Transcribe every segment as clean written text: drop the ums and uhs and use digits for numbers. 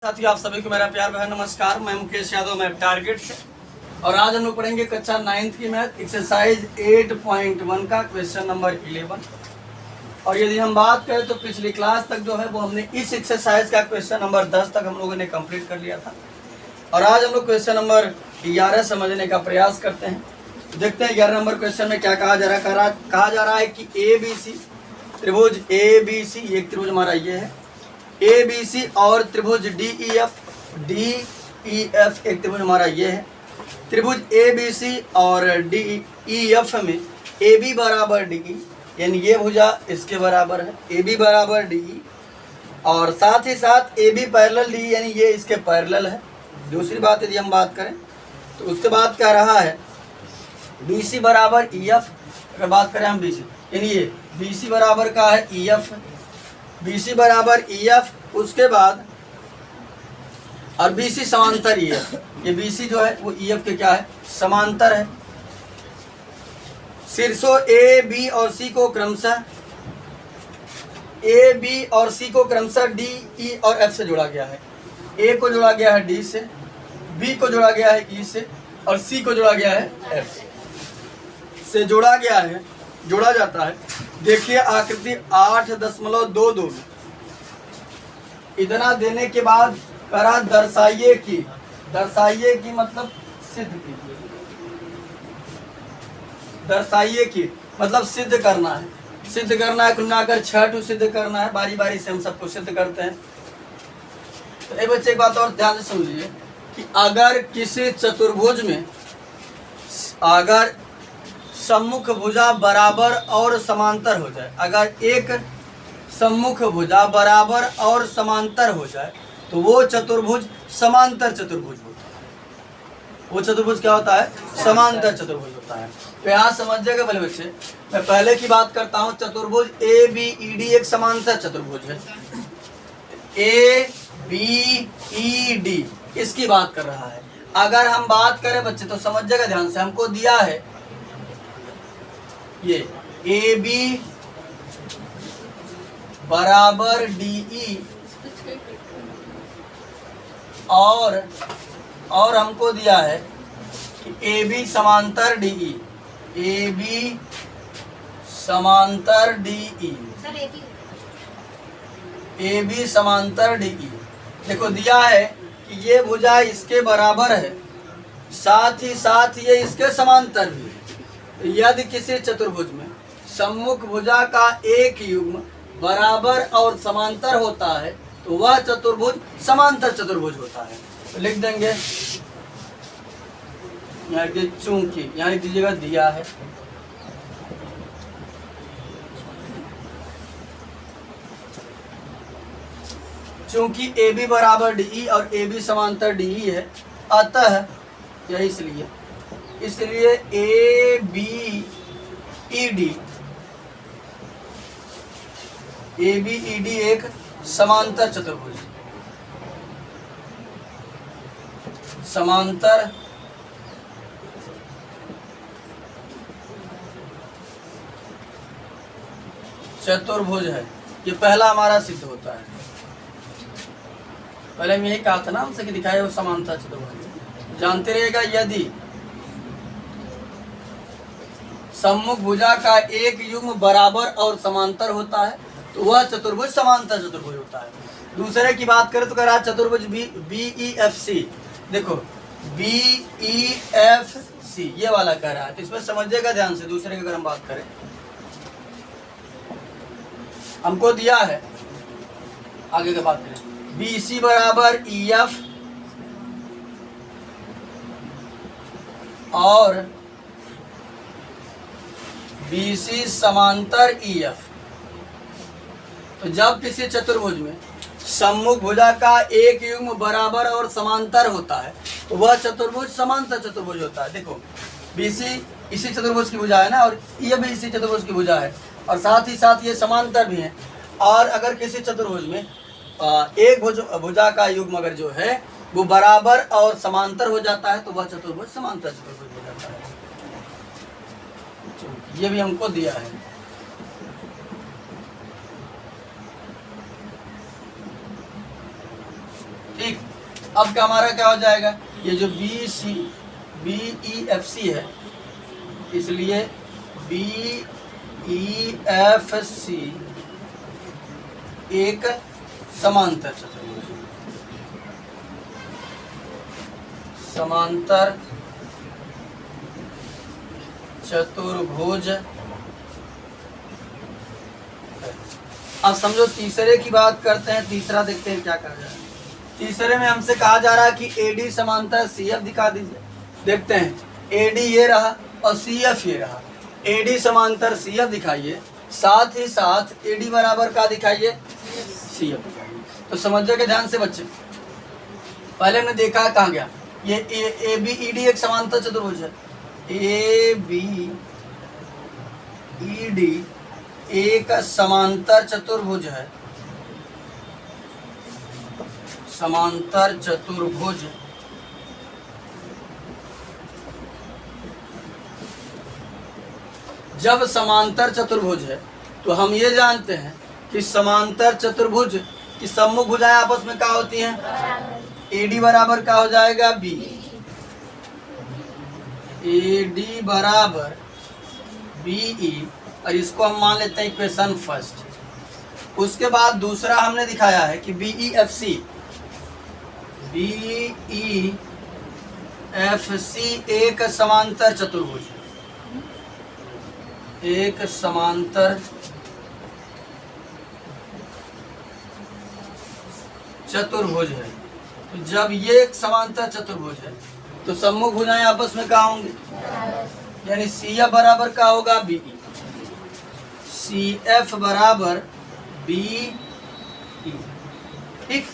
साथियों, आप सभी को मेरा प्यार भरा नमस्कार। मैं मुकेश यादव, मैं टारगेट से। और आज हम लोग पढ़ेंगे कक्षा 9th की मैथ एक्सरसाइज 8.1 का क्वेश्चन नंबर 11। और यदि हम बात करें तो पिछली क्लास तक जो है वो हमने इस एक्सरसाइज का क्वेश्चन नंबर 10 तक हम लोगों ने कंप्लीट कर लिया था। और आज हम लोग क्वेश्चन नंबर 11 समझने का प्रयास करते हैं। देखते हैं 11 नंबर क्वेश्चन में क्या कहा जा रहा है। कहा जा रहा है कि ABC त्रिभुज ABC, एक त्रिभुज हमारा ये है ABC और त्रिभुज DEF एक त्रिभुज हमारा ये है। त्रिभुज ABC और DEF में AB बराबर DE, यानी ये भुजा इसके बराबर है, AB बराबर DE। और साथ ही साथ AB पैरेलल DE, यानी ये इसके पैरेलल है। दूसरी बात यदि हम बात करें तो उसके बाद क्या रहा है, BC बराबर EF। अगर बात करें हम BC, यानी ये BC बराबर का है EF, BC बराबर EF। उसके बाद और BC समांतर EF, ये BC जो है वो EF के क्या है, समांतर है। शीर्षों A, B और C को क्रमशः A, B और C को क्रमशः D, E और F से जोड़ा गया है। A को जोड़ा गया है D से, B को जोड़ा गया है E से और C को जोड़ा गया है F से जोड़ा जाता है। देखिए आकृति 8.22 में इतना देने के बाद करा दर्शाइए की मतलब सिद्ध की, दर्शाइए की मतलब सिद्ध करना है। कुल मिलाकर 6 सिद्ध करना है। बारी बारी से हम सबको सिद्ध करते हैं। तो एक बच्चे एक बात और ध्यान से समझिए कि अगर किसी चतुर्भुज में अगर सम्मुख भुजा बराबर और समांतर हो जाए, अगर एक सम्मुख भुजा बराबर और समांतर हो जाए तो वो चतुर्भुज समांतर चतुर्भुज होता है। वो चतुर्भुज क्या होता है, समांतर चतुर्भुज होता है। तो यहाँ समझिएगा पहले बच्चे, मैं पहले की बात करता हूँ। चतुर्भुज ABED एक समांतर चतुर्भुज है। ABED इसकी बात कर रहा है। अगर हम बात करें बच्चे तो समझिएगा ध्यान से, हमको दिया है ये AB बराबर DE और हमको दिया है कि AB समांतर DE, AB समांतर DE, AB समांतर DE। देखो दिया है कि ये भुजा इसके बराबर है, साथ ही साथ ये इसके समांतर भी है। यदि किसी चतुर्भुज में सम्मुख भुजा का एक युग्म बराबर और समांतर होता है तो वह चतुर्भुज समांतर चतुर्भुज होता है। तो लिख देंगे यहाँ चूंकि, यहाँ लिख दीजिएगा दिया है चूंकि AB बराबर DE और AB समांतर DE है, अतः यह इसलिए ABED एक समांतर चतुर्भुज, समांतर चतुर्भुज है। ये पहला हमारा सिद्ध होता है। पहले मैं यही कहा था ना हमसे कि दिखाया वो समांतर चतुर्भुज। जानते रहिएगा, यदि सम्मुख भुजा का एक युग्म बराबर और समांतर होता है तो वह चतुर्भुज समांतर चतुर्भुज होता है। दूसरे की बात करें तो कह रहा चतुर्भुज BEFC। देखो BEFC ये वाला कह रहा है, तो इसमें समझिएगा ध्यान से। दूसरे की अगर हम बात करें, हमको दिया है, आगे की बात करें, BC बराबर EF और BC समांतर EF। तो जब किसी चतुर्भुज में सम्मुख भुजा का एक युग्म बराबर और समांतर होता है तो वह चतुर्भुज समांतर चतुर्भुज होता है। देखो BC इसी चतुर्भुज की भुजा है ना, और ये भी इसी चतुर्भुज की भुजा है, और साथ ही साथ ये समांतर भी है। और अगर किसी चतुर्भुज में एक भुजा का युग्म अगर जो है वो बराबर और समांतर हो जाता है तो वह चतुर्भुज समांतर चतुर्भुज हो जाता है। ये भी हमको दिया है। ठीक। अब का हमारा क्या हो जाएगा, ये जो BEFC है, इसलिए BEFC एक समांतर चतुर्भुज, समांतर चतुर्भुज। अब समझो तीसरे की बात करते हैं, तीसरा देखते हैं क्या कहा जाए। तीसरे में हमसे कहा जा रहा है कि AD समांतर CF दिखा दीजिए। देखते हैं, AD ये रहा और CF ये रहा। AD समांतर CF दिखाइए, साथ ही साथ AD बराबर का दिखाइए, CF दिखाइए। तो समझ के ध्यान से बच्चे, पहले हमने देखा कहाँ गया, ये ABED एक समांतर चतुर्भुज है। ABED एक समांतर चतुर्भुज है, समांतर चतुर्भुज। जब समांतर चतुर्भुज है तो हम ये जानते हैं कि समांतर चतुर्भुज की सम्मुख भुजाएं आपस में क्या होती हैं, AD बराबर क्या हो जाएगा, B। AD बराबर BE, और इसको हम मान लेते हैं इक्वेशन फर्स्ट। उसके बाद दूसरा हमने दिखाया है कि BEFC एक समांतर चतुर्भुज, एक समांतर चतुर्भुज है। तो जब ये एक समांतर चतुर्भुज है तो सम्मुख भुजाएं आपस में क्या होंगी, यानी CF बराबर क्या होगा, BE। CF बराबर BE, ठीक।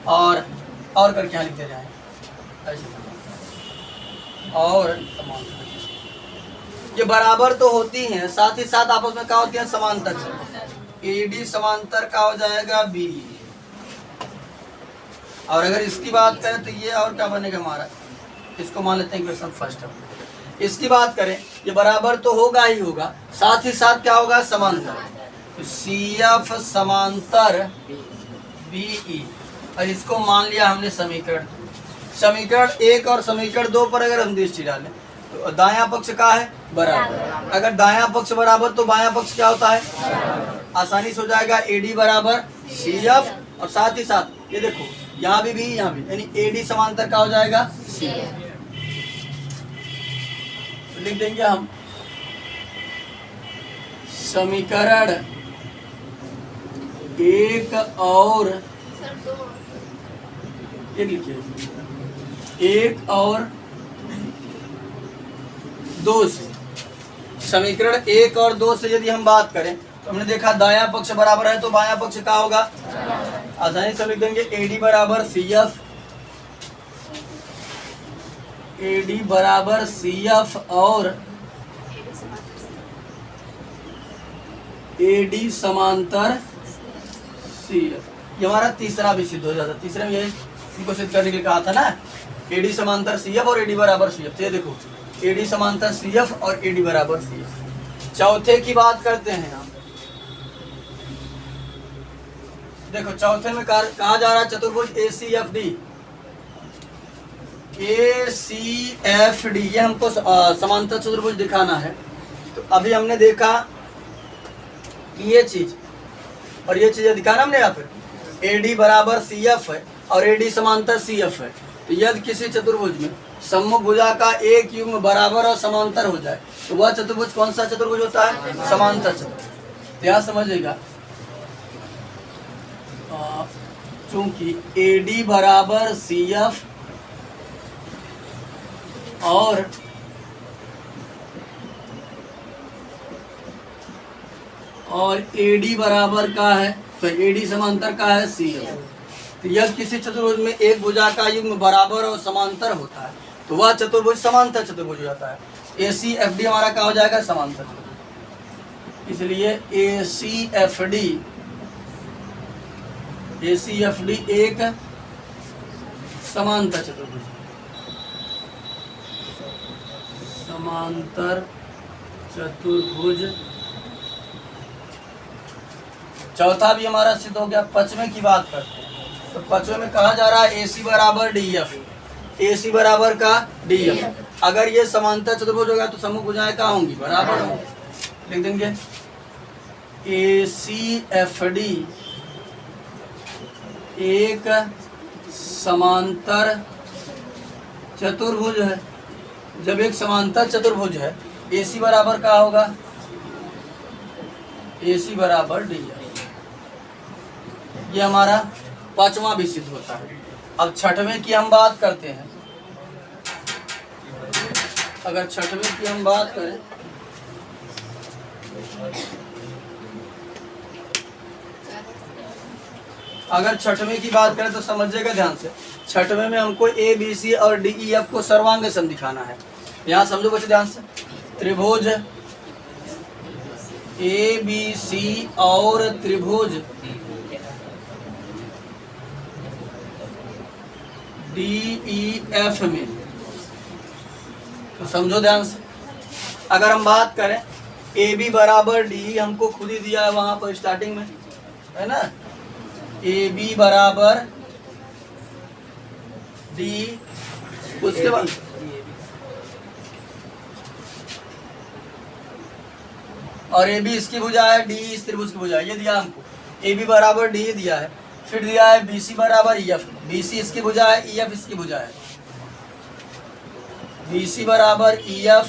और करके यहाँ लिख दे जाए ऐसे, और ये बराबर तो होती हैं, साथ ही साथ आपस में क्या होती है, समांतर। AD समांतर क्या हो जाएगा, BE। और अगर इसकी बात करें तो ये और क्या बनेगा हमारा, इसको मान लेते हैं इक्वेशन फर्स्ट। इसकी बात करें, ये बराबर तो होगा ही होगा, साथ ही साथ क्या होगा, समांतर। तो CF समांतर BE, और इसको मान लिया हमने समीकरण। समीकरण 1 और समीकरण 2 पर अगर हम दृष्टि डालें तो दायां पक्ष क्या है, बराबर। अगर दायां पक्ष बराबर तो बायां पक्ष क्या होता है, आसानी से हो जाएगा AD बराबर CF, और साथ ही साथ ये देखो यहाँ भी यहाँ भी, यानी AD समांतर क्या हो जाएगा, CF। तो लिख देंगे हम समीकरण 1 और 1 लिखिए, 1 और 2 से, समीकरण 1 और 2 से यदि हम बात करें तो हमने देखा दायां पक्ष बराबर है तो बायां पक्ष क्या होगा, आसानी से लिख देंगे AD बराबर CF, AD बराबर CF और AD समांतर CF। ये हमारा तीसरा भी सिद्ध हो जाता है। तीसरे में यही इनको सिद्ध करने के लिए कहा था ना, AD समांतर CF और AD बराबर CF। ये देखो AD समांतर CF और AD बराबर CF। चौथे की बात करते हैं हम, देखो चौथे में कहा जा रहा है चतुर्भुज ACFD। ACFD ये हमको समांतर चतुर्भुज दिखाना है। तो अभी हमने देखा कि ये चीज और ये चीज दिखाना हमने यहाँ पर, AD बराबर CF है और AD समांतर CF है। तो यदि किसी चतुर्भुज में सम्मुख भुजा का एक युग्म बराबर और समांतर हो जाए तो वह चतुर्भुज कौन सा चतुर्भुज होता है, समांतर चतुर्भुज। यहाँ समझिएगा, चूंकि AD बराबर CF और AD बराबर का है, तो AD समांतर का है CF। तो यदि किसी चतुर्भुज में एक भुजा का युग्म बराबर और समांतर होता है तो वह चतुर्भुज समांतर चतुर्भुज हो जाता है। ACFD हमारा क्या हो जाएगा, समांतर चतुर्भुज। इसलिए ACFD एक समांतर चतुर्भुज, समांतर चतुर्भुज। चौथा भी हमारा सिद्ध हो गया। 5वें की बात करते हैं। तो पांचवें में कहा जा रहा है AC बराबर DF, AC बराबर का DF। अगर ये समांतर चतुर्भुज होगा तो समूह भुजाएं क्या होंगी, बराबर होंगी। लिख देंगे ACFD एक समांतर चतुर्भुज है। जब एक समांतर चतुर्भुज है AC बराबर क्या होगा, AC बराबर DF। ये हमारा पांचवा भी सिद्ध होता है। अब छठवें की हम बात करते हैं। अगर छठवें की हम बात करें, अगर छठवें की बात करें तो समझिएगा ध्यान से। छठवें में हमको ABC और DEF को सर्वांग सम दिखाना है। यहाँ समझो बच्चे ध्यान से। त्रिभुज ABC और त्रिभुज DEF में, तो समझो ध्यान से। अगर हम बात करें AB बराबर DE हमको खुद ही दिया है वहां पर स्टार्टिंग में, है ना। AB बराबर DE, उसके बाद और AB इसकी भुजा है, DE इस त्रिभुज की भुजा है, ये दिया हमको। AB बराबर DE दिया है, फिर दिया है BC बराबर EF, BC इसकी भुजा है, EF इसकी भुजा है। BC बराबर EF,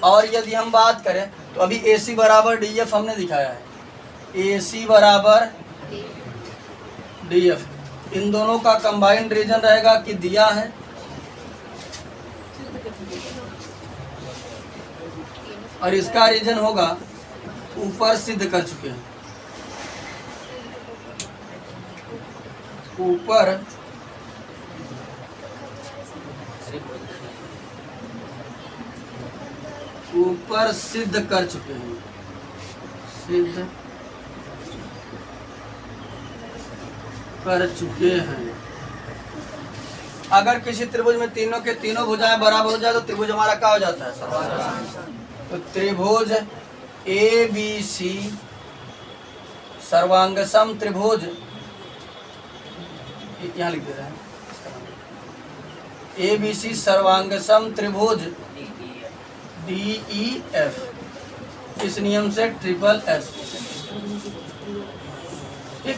और यदि हम बात करें तो अभी AC बराबर DF हमने दिखाया है, AC बराबर DF। इन दोनों का कंबाइंड रीजन रहेगा कि दिया है, और इसका रीजन होगा ऊपर सिद्ध कर चुके हैं, ऊपर सिद्ध कर चुके हैं, सिद्ध कर चुके हैं। अगर किसी त्रिभुज में तीनों के तीनों भुजाएं बराबर हो जाए तो त्रिभुज हमारा क्या हो जाता है, तो त्रिभुज ABC सर्वांगसम त्रिभुज, यहाँ लिख दे रहे हैं, ABC सर्वांगसम त्रिभुज DEF, इस नियम से ट्रिपल S। ठीक,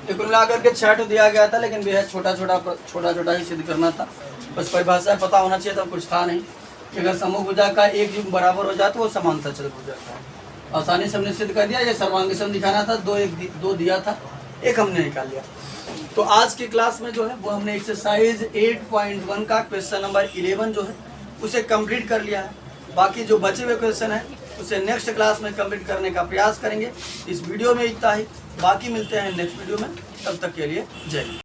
कुल मिलाकर के 6 दिया गया था, लेकिन बेहद छोटा छोटा ही सिद्ध करना था। बस परिभाषा पता होना चाहिए, तो कुछ था नहीं। अगर समूह भुजा का एक युग्म बराबर हो जाए तो वो समांतर चतुर्भुज जाता है। आसानी से हमने सिद्ध कर दिया। ये सर्वांग सम दिखाना था, दो दिया था, एक हमने निकाल लिया। तो आज की क्लास में जो है वो हमने एक्सरसाइज 8.1 का क्वेश्चन नंबर 11 जो है उसे कंप्लीट कर लिया है। बाकी जो बचे हुए क्वेश्चन है उसे नेक्स्ट क्लास में कंप्लीट करने का प्रयास करेंगे। इस वीडियो में इतना ही, बाकी मिलते हैं नेक्स्ट वीडियो में। तब तक के लिए जय हिंद।